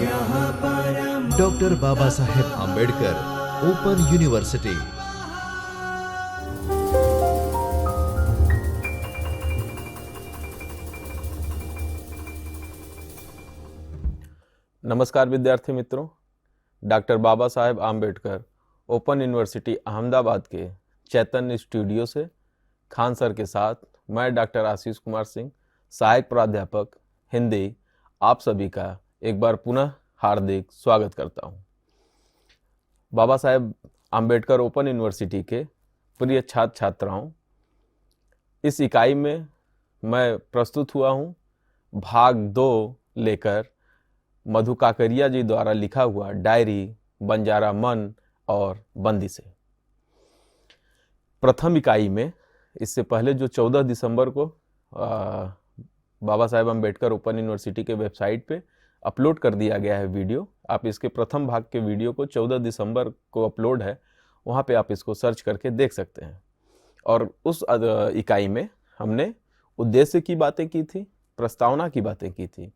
Doctor Baba Saheb Ambedkar open university. नमस्कार विद्यार्थी मित्रों, doctor Baba Saheb Ambedkar open university Ahmedabad के चैतन्य स्टूडियो से खान सर के साथ मैं डॉक्टर आशीष कुमार सिंह, सहायक प्राध्यापक हिंदी, आप सभी का एक बार पुनः हार्दिक स्वागत करता हूं। बाबा साहेब आंबेडकर ओपन यूनिवर्सिटी के प्रिय छात्र छात्राओं, इस इकाई में मैं प्रस्तुत हुआ हूं भाग 2 लेकर मधु काकरिया जी द्वारा लिखा हुआ डायरी बंजारा मन और बंदिशें। प्रथम इकाई में इससे पहले जो 14 दिसंबर को बाबा साहेब आंबेडकर ओपन यूनिवर्सिटी के वेबसाइट पे अपलोड कर दिया गया है वीडियो, आप इसके प्रथम भाग के वीडियो को 14 दिसंबर को अपलोड है, वहाँ पे आप इसको सर्च करके देख सकते हैं। और उस इकाई में हमने उद्देश्य की बातें की थी, प्रस्तावना की बातें की थी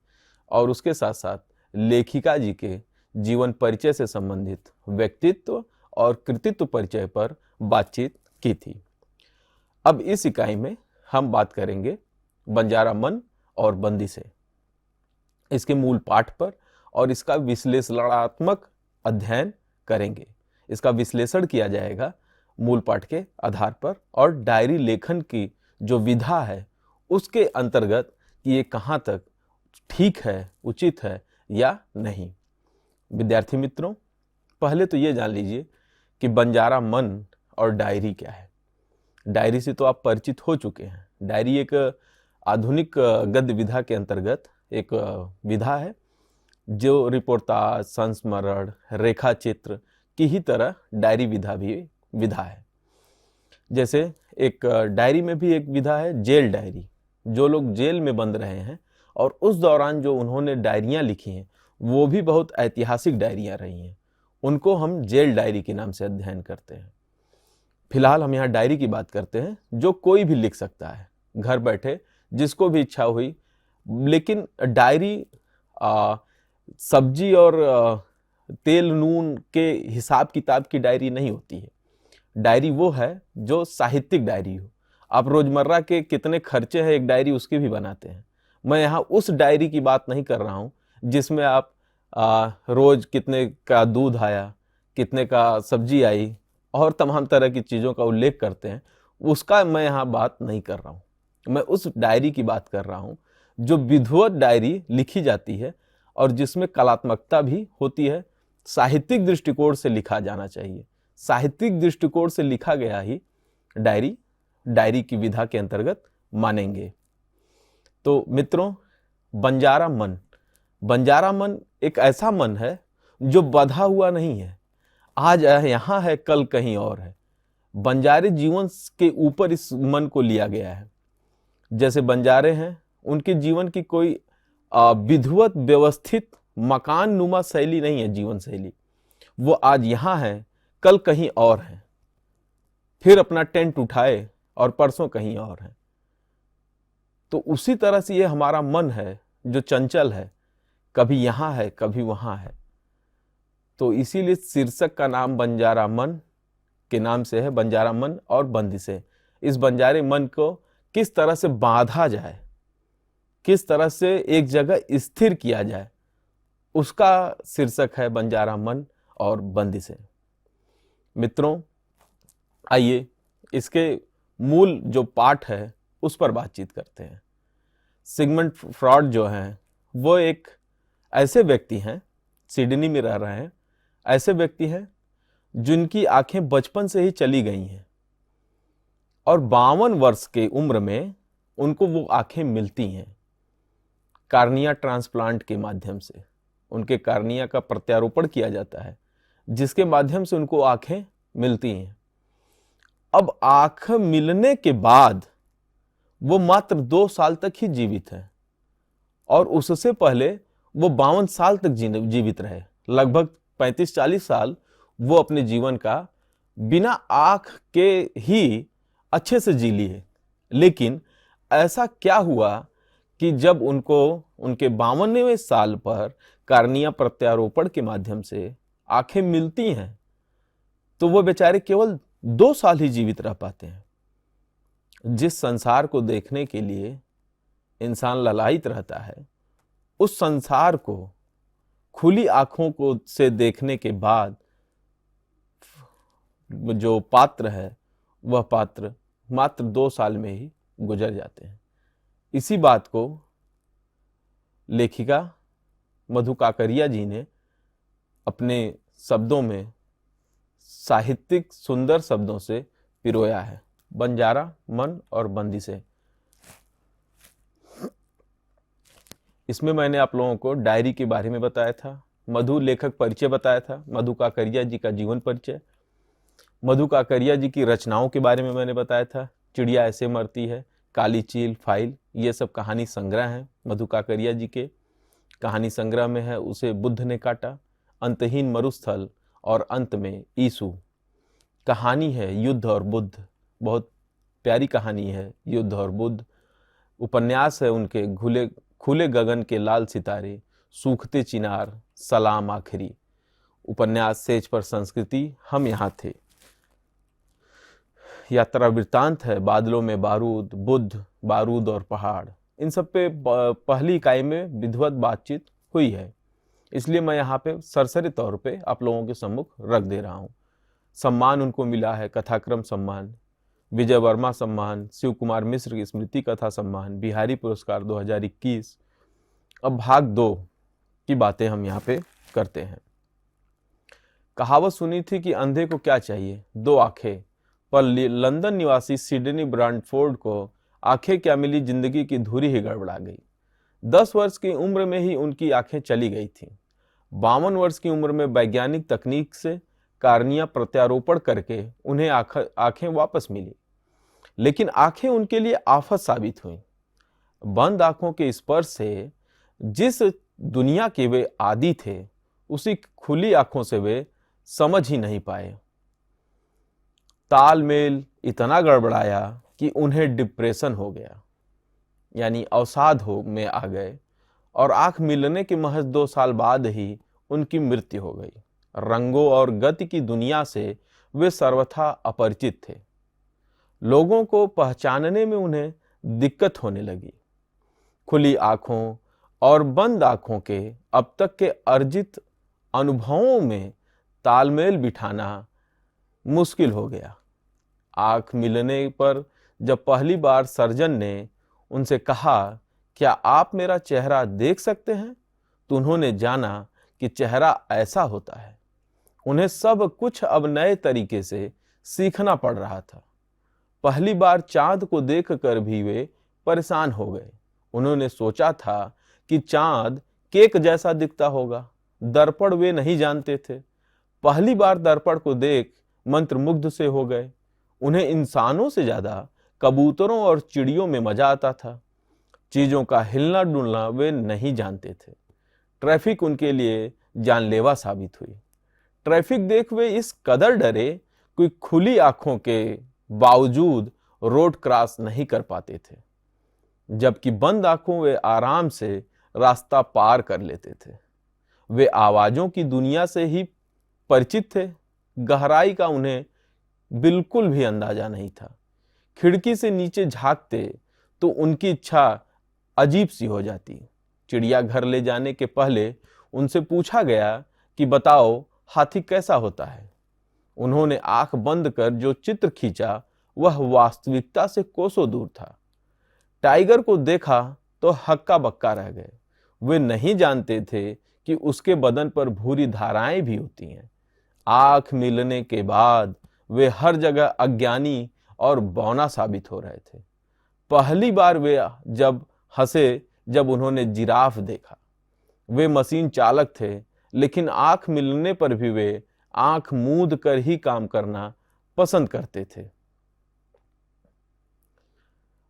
और उसके साथ साथ लेखिका जी के जीवन परिचय से संबंधित व्यक्तित्व और कृतित्व परिचय पर बातचीत की थी। अब इस इकाई में हम बात करेंगे बंजारा मन और बंदिशें, इसके मूल पाठ पर और इसका विश्लेषणात्मक अध्ययन करेंगे। इसका विश्लेषण किया जाएगा मूल पाठ के आधार पर और डायरी लेखन की जो विधा है उसके अंतर्गत कि ये कहाँ तक ठीक है, उचित है या नहीं। विद्यार्थी मित्रों, पहले तो ये जान लीजिए कि बंजारा मन और डायरी क्या है। डायरी से तो आप परिचित हो चुके हैं। डायरी एक आधुनिक गद्य विधा के अंतर्गत एक विधा है जो रिपोर्टाज, संस्मरण, रेखा चित्र की ही तरह डायरी विधा भी विधा है। जैसे एक डायरी में भी एक विधा है जेल डायरी। जो लोग जेल में बंद रहे हैं और उस दौरान जो उन्होंने डायरियाँ लिखी हैं वो भी बहुत ऐतिहासिक डायरियाँ रही हैं, उनको हम जेल डायरी के नाम से अध्ययन करते हैं। फिलहाल हम यहाँ डायरी की बात करते हैं जो कोई भी लिख सकता है, घर बैठे जिसको भी इच्छा हुई। लेकिन डायरी सब्जी और तेल नून के हिसाब किताब की डायरी नहीं होती है। डायरी वो है जो साहित्यिक डायरी हो। आप रोजमर्रा के कितने खर्चे हैं एक डायरी उसके भी बनाते हैं। मैं यहाँ उस डायरी की बात नहीं कर रहा हूँ जिसमें आप रोज कितने का दूध आया, कितने का सब्जी आई और तमाम तरह की चीज़ों का उल्लेख करते हैं, उसका मैं यहाँ बात नहीं कर रहा हूँ। मैं उस डायरी की बात कर रहा हूँ जो विधिवत डायरी लिखी जाती है और जिसमें कलात्मकता भी होती है। साहित्यिक दृष्टिकोण से लिखा जाना चाहिए। साहित्यिक दृष्टिकोण से लिखा गया ही डायरी की विधा के अंतर्गत मानेंगे। तो मित्रों, बंजारा मन एक ऐसा मन है जो बंधा हुआ नहीं है। आज यहाँ है, कल कहीं और है। बंजारे जीवन के ऊपर इस मन को लिया गया है। जैसे बंजारे हैं, उनके जीवन की कोई विधिवत व्यवस्थित मकान नुमा शैली नहीं है। जीवन शैली वो आज यहाँ है, कल कहीं और है, फिर अपना टेंट उठाए और परसों कहीं और है। तो उसी तरह से ये हमारा मन है जो चंचल है, कभी यहाँ है कभी वहाँ है। तो इसीलिए शीर्षक का नाम बंजारा मन के नाम से है, बंजारा मन और बंदिशें। इस बंजारे मन को किस तरह से बांधा जाए, किस तरह से एक जगह स्थिर किया जाए, उसका शीर्षक है बंजारा मन और बंदिशें। मित्रों, आइए इसके मूल जो पाठ है उस पर बातचीत करते हैं। सिगमंड फ्रॉइड जो हैं वो एक ऐसे व्यक्ति हैं, सिडनी में रह रहे हैं, ऐसे व्यक्ति हैं जिनकी आंखें बचपन से ही चली गई हैं और 52 वर्ष के उम्र में उनको वो आंखें मिलती हैं कार्निया ट्रांसप्लांट के माध्यम से। उनके कार्निया का प्रत्यारोपण किया जाता है जिसके माध्यम से उनको आंखें मिलती हैं। अब आंख मिलने के बाद वो मात्र 2 साल तक ही जीवित है और उससे पहले वो 52 साल तक जीवित रहे। लगभग 35-40 साल वो अपने जीवन का बिना आंख के ही अच्छे से जी लिए। लेकिन ऐसा क्या हुआ कि जब उनको उनके 52वें साल पर कार्निया प्रत्यारोपण के माध्यम से आंखें मिलती हैं तो वो बेचारे केवल 2 साल ही जीवित रह पाते हैं। जिस संसार को देखने के लिए इंसान ललायित रहता है, उस संसार को खुली आंखों को से देखने के बाद जो पात्र है वह पात्र मात्र 2 साल में ही गुजर जाते हैं। इसी बात को लेखिका मधु काकरिया जी ने अपने शब्दों में साहित्यिक सुंदर शब्दों से पिरोया है। बंजारा, मन और बंदिशें। इसमें मैंने आप लोगों को डायरी के बारे में बताया था, मधु लेखक परिचय बताया था, मधु काकरिया जी का जीवन परिचय, मधु काकरिया जी की रचनाओं के बारे में मैंने बताया था। चिड़िया ऐसे मरती है, काली चील, फाइल, ये सब कहानी संग्रह हैं मधु काकरिया जी के। कहानी संग्रह में है उसे बुद्ध ने काटा, अंतहीन मरुस्थल और अंत में ईसु। कहानी है युद्ध और बुद्ध, बहुत प्यारी कहानी है युद्ध और बुद्ध। उपन्यास है उनके खुले गगन के लाल सितारे, सूखते चिनार, सलाम आखिरी। उपन्यास सेज पर संस्कृति, हम यहाँ थे। यात्रा वृत्तांत है बादलों में बारूद, बुद्ध, बारूद और पहाड़। इन सब पे पहली इकाई में विधिवत बातचीत हुई है, इसलिए मैं यहाँ पे सरसरी तौर पे आप लोगों के सम्मुख रख दे रहा हूँ। सम्मान उनको मिला है कथाक्रम सम्मान, विजय वर्मा सम्मान, शिव कुमार मिश्र की स्मृति कथा सम्मान, बिहारी पुरस्कार 2021। अब भाग 2 की बातें हम यहाँ पे करते हैं। कहावत सुनी थी कि अंधे को क्या चाहिए, 2 आंखें, पर लंदन निवासी सिडनी ब्रांडफोर्ड को आंखें क्या मिली, जिंदगी की धुरी ही गड़बड़ा गई। 10 वर्ष की उम्र में ही उनकी आंखें चली गई थीं। 52 वर्ष की उम्र में वैज्ञानिक तकनीक से कार्निया प्रत्यारोपण करके उन्हें आंखें वापस मिली, लेकिन आंखें उनके लिए आफत साबित हुई। बंद आंखों के स्पर्श से जिस दुनिया के वे आदी थे, उसी खुली आंखों से वे समझ ही नहीं पाए। तालमेल इतना गड़बड़ाया कि उन्हें डिप्रेशन हो गया, यानी अवसाद में आ गए, और आंख मिलने के महज 2 साल बाद ही उनकी मृत्यु हो गई। रंगों और गति की दुनिया से वे सर्वथा अपरिचित थे। लोगों को पहचानने में उन्हें दिक्कत होने लगी। खुली आंखों और बंद आंखों के अब तक के अर्जित अनुभवों में तालमेल बिठाना मुश्किल हो गया। आंख मिलने पर जब पहली बार सर्जन ने उनसे कहा, क्या आप मेरा चेहरा देख सकते हैं, तो उन्होंने जाना कि चेहरा ऐसा होता है। उन्हें सब कुछ अब नए तरीके से सीखना पड़ रहा था। पहली बार चांद को देखकर भी वे परेशान हो गए। उन्होंने सोचा था कि चांद केक जैसा दिखता होगा। दर्पण वे नहीं जानते थे। पहली बार दर्पण को देख मंत्रमुग्ध से हो गए। उन्हें इंसानों से ज्यादा कबूतरों और चिड़ियों में मजा आता था। चीजों का हिलना डुलना वे नहीं जानते थे। ट्रैफिक उनके लिए जानलेवा साबित हुई। ट्रैफिक देख वे इस कदर डरे कि खुली आंखों के बावजूद रोड क्रॉस नहीं कर पाते थे, जबकि बंद आंखों वे आराम से रास्ता पार कर लेते थे। वे आवाजों की दुनिया से ही परिचित थे। गहराई का उन्हें बिल्कुल भी अंदाजा नहीं था। खिड़की से नीचे झांकते तो उनकी इच्छा अजीब सी हो जाती। चिड़ियाघर ले जाने के पहले उनसे पूछा गया कि बताओ हाथी कैसा होता है। उन्होंने आंख बंद कर जो चित्र खींचा वह वास्तविकता से कोसों दूर था। टाइगर को देखा तो हक्का बक्का रह गए। वे नहीं जानते थे कि उसके बदन पर भूरी धाराएं भी होती हैं। आंख मिलने के बाद वे हर जगह अज्ञानी और बौना साबित हो रहे थे। पहली बार वे जब हंसे जब उन्होंने जिराफ देखा। वे मशीन चालक थे, लेकिन आंख मिलने पर भी वे आंख मूंद कर ही काम करना पसंद करते थे।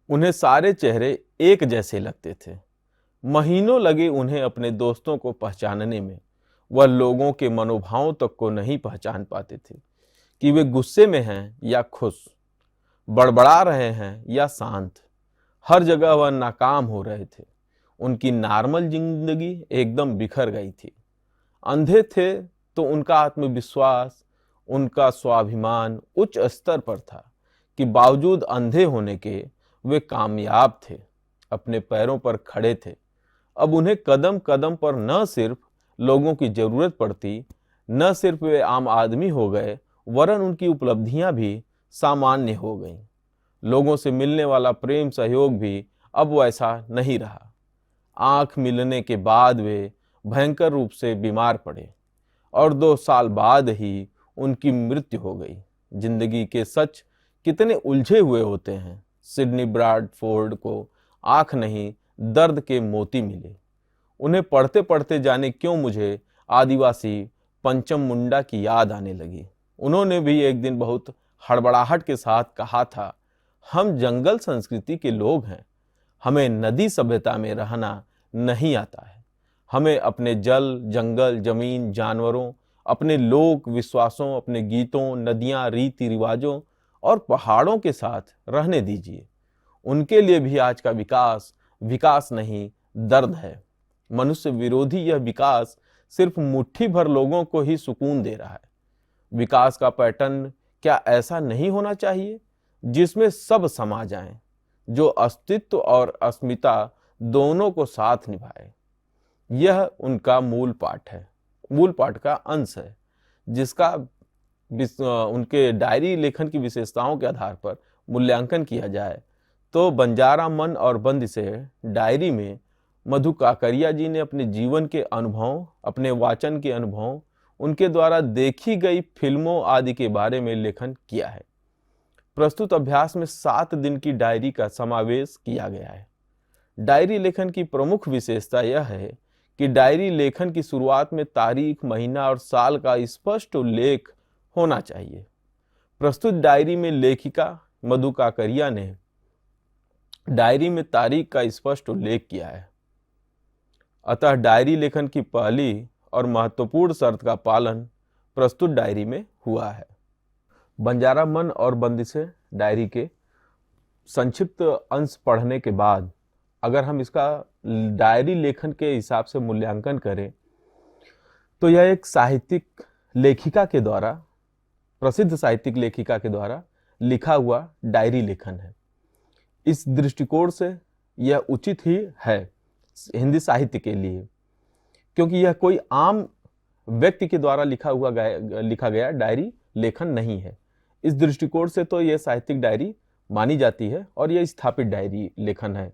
उन्हें सारे चेहरे एक जैसे लगते थे। महीनों लगे उन्हें अपने दोस्तों को पहचानने में। वह लोगों के मनोभावों तक को नहीं पहचान पाते थे कि वे गुस्से में हैं या खुश, बड़बड़ा रहे हैं या शांत। हर जगह वह नाकाम हो रहे थे। उनकी नॉर्मल जिंदगी एकदम बिखर गई थी। अंधे थे तो उनका आत्मविश्वास, उनका स्वाभिमान उच्च स्तर पर था कि बावजूद अंधे होने के वे कामयाब थे, अपने पैरों पर खड़े थे। अब उन्हें कदम कदम पर न सिर्फ लोगों की जरूरत पड़ती, न सिर्फ वे आम आदमी हो गए, वरन उनकी उपलब्धियां भी सामान्य हो गईं। लोगों से मिलने वाला प्रेम सहयोग भी अब वैसा नहीं रहा। आंख मिलने के बाद वे भयंकर रूप से बीमार पड़े और 2 साल बाद ही उनकी मृत्यु हो गई। जिंदगी के सच कितने उलझे हुए होते हैं। सिडनी ब्रैडफोर्ड को आंख नहीं, दर्द के मोती मिले। उन्हें पढ़ते पढ़ते जाने क्यों मुझे आदिवासी पंचम मुंडा की याद आने लगी। उन्होंने भी एक दिन बहुत हड़बड़ाहट के साथ कहा था, हम जंगल संस्कृति के लोग हैं, हमें नदी सभ्यता में रहना नहीं आता है। हमें अपने जल, जंगल, जमीन, जानवरों, अपने लोक विश्वासों, अपने गीतों, नदियां, रीति रिवाजों और पहाड़ों के साथ रहने दीजिए। उनके लिए भी आज का विकास विकास नहीं, दर्द है। मनुष्य विरोधी यह विकास सिर्फ मुट्ठी भर लोगों को ही सुकून दे रहा है। विकास का पैटर्न क्या ऐसा नहीं होना चाहिए जिसमें सब समा जाएं, जो अस्तित्व और अस्मिता दोनों को साथ निभाए? यह उनका मूल पाठ है, मूल पाठ का अंश है, जिसका उनके डायरी लेखन की विशेषताओं के आधार पर मूल्यांकन किया जाए तो बंजारा मन और बंदिशें डायरी में मधु काकरिया जी ने अपने जीवन के अनुभव, अपने वाचन के अनुभव, उनके द्वारा देखी गई फिल्मों आदि के बारे में लेखन किया है। प्रस्तुत अभ्यास में 7 दिन की डायरी का समावेश किया गया है। डायरी लेखन की प्रमुख विशेषता यह है कि डायरी लेखन की शुरुआत में तारीख, महीना और साल का स्पष्ट उल्लेख होना चाहिए। प्रस्तुत डायरी में लेखिका मधु काकरिया ने डायरी में तारीख का स्पष्ट उल्लेख किया है। अतः डायरी लेखन की पहली और महत्वपूर्ण शर्त का पालन प्रस्तुत डायरी में हुआ है। बंजारा मन और बंदिशें डायरी के संक्षिप्त अंश पढ़ने के बाद अगर हम इसका डायरी लेखन के हिसाब से मूल्यांकन करें तो यह एक साहित्यिक लेखिका के द्वारा, प्रसिद्ध साहित्यिक लेखिका के द्वारा लिखा हुआ डायरी लेखन है। इस दृष्टिकोण से यह उचित ही है हिंदी साहित्य के लिए, क्योंकि यह कोई आम व्यक्ति के द्वारा लिखा गया डायरी लेखन नहीं है। इस दृष्टिकोण से तो यह साहित्यिक डायरी मानी जाती है और यह स्थापित डायरी लेखन है।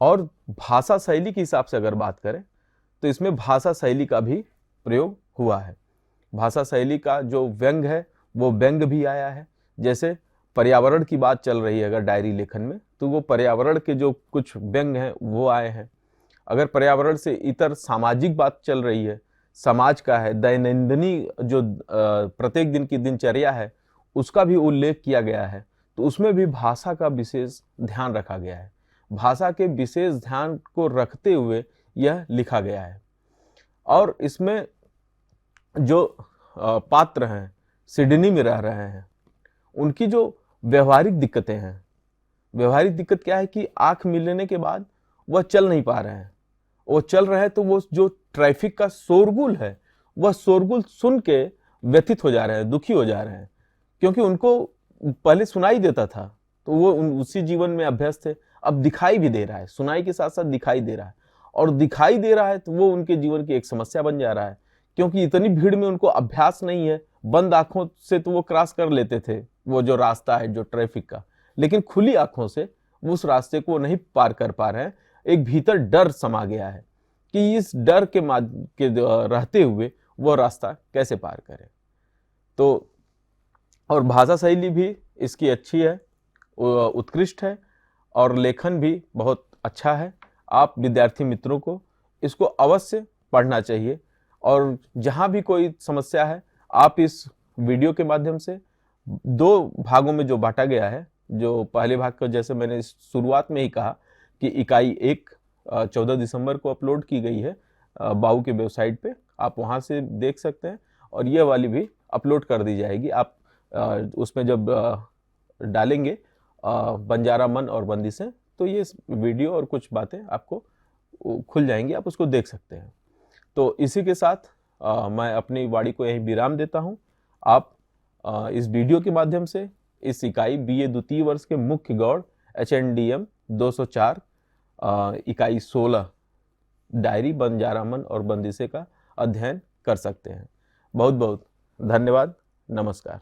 और भाषा शैली के हिसाब से अगर बात करें तो इसमें भाषा शैली का भी प्रयोग हुआ है। भाषा शैली का जो व्यंग है वो व्यंग भी आया है। जैसे पर्यावरण की बात चल रही है अगर डायरी लेखन में, तो वो पर्यावरण के जो कुछ व्यंग हैं वो आए हैं। अगर पर्यावरण से इतर सामाजिक बात चल रही है, समाज का है, दैनंदिनी जो प्रत्येक दिन की दिनचर्या है उसका भी उल्लेख किया गया है, तो उसमें भी भाषा का विशेष ध्यान रखा गया है। भाषा के विशेष ध्यान को रखते हुए यह लिखा गया है। और इसमें जो पात्र हैं, सिडनी में रह रहे हैं, उनकी जो व्यवहारिक दिक्कतें हैं, व्यवहारिक दिक्कत क्या है कि आंख मिलने के बाद वह चल नहीं पा रहे हैं। वो चल रहे हैं तो वो जो ट्रैफिक का शोरगुल है वह शोरगुल सुन के व्यथित हो जा रहे हैं, दुखी हो जा रहे हैं, क्योंकि उनको पहले सुनाई देता था तो वो उसी जीवन में अभ्यस्त थे। अब दिखाई भी दे रहा है, सुनाई के साथ साथ दिखाई दे रहा है, और दिखाई दे रहा है तो वो उनके जीवन की एक समस्या बन जा रहा है, क्योंकि इतनी भीड़ में उनको अभ्यास नहीं है। बंद आंखों से तो वो क्रॉस कर लेते थे वो जो रास्ता है जो ट्रैफिक का, लेकिन खुली आंखों से उस रास्ते को नहीं पार कर पा रहे हैं। एक भीतर डर समा गया है कि इस डर के रहते हुए वो रास्ता कैसे पार करें। तो और भाषा शैली भी इसकी अच्छी है, उत्कृष्ट है, और लेखन भी बहुत अच्छा है। आप विद्यार्थी मित्रों को इसको अवश्य पढ़ना चाहिए। और जहाँ भी कोई समस्या है आप इस वीडियो के माध्यम से 2 भागों में जो बांटा गया है, जो पहले भाग का जैसे मैंने शुरुआत में ही कहा कि इकाई 1 14 दिसंबर को अपलोड की गई है बाऊ के वेबसाइट पे, आप वहाँ से देख सकते हैं, और यह वाली भी अपलोड कर दी जाएगी। आप उसमें जब डालेंगे बंजारा मन और बंदिशें, तो ये वीडियो और कुछ बातें आपको खुल जाएंगी, आप उसको देख सकते हैं। तो इसी के साथ मैं अपनी वाणी को यहीं विराम देता हूं। आप इस वीडियो के माध्यम से इस इकाई बीए द्वितीय वर्ष के मुख्य गौड़ HNDM 204 इकाई 16 डायरी बंजारामन और बंदिशे का अध्ययन कर सकते हैं। बहुत बहुत धन्यवाद। नमस्कार।